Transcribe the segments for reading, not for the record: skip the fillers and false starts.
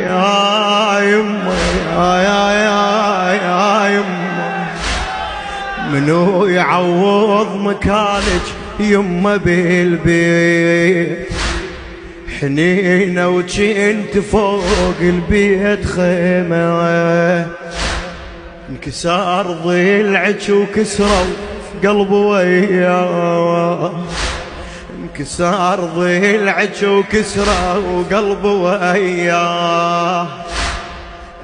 يا يمه يا يمه، منو يعوض مكانك يمه بالبيت؟ حنينه وجنت فوق البيت خيمه، انكسر ضلعك وكسروا قلبي وياه، انكسر ضلعك وكسروا قلبي وياه.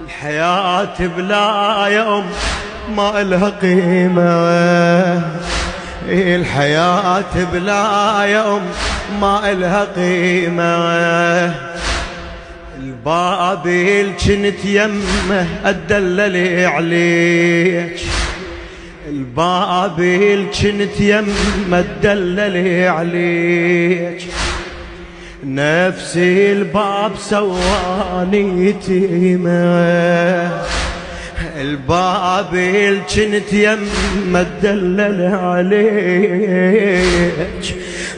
الحياة بلا يوم ما إلها قيمة، الحياة بلا يوم ما إلها قيمة. البابل جنت يمه اتدلل عليك، البابل جنت يمه اتدلل عليك. نفسي الباب سواني يتيمه، البابل جنت يمه اتدلل عليك.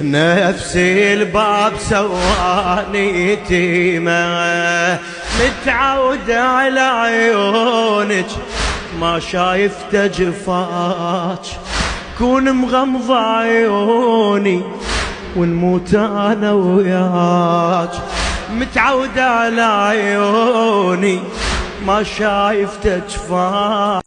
نفسي الباب سواني يتيمه، متعود على عيونك ما شايفت جفاك. كون مغمض عيوني ونموت انا وياك، متعود على عيوني ما شايفت جفاك.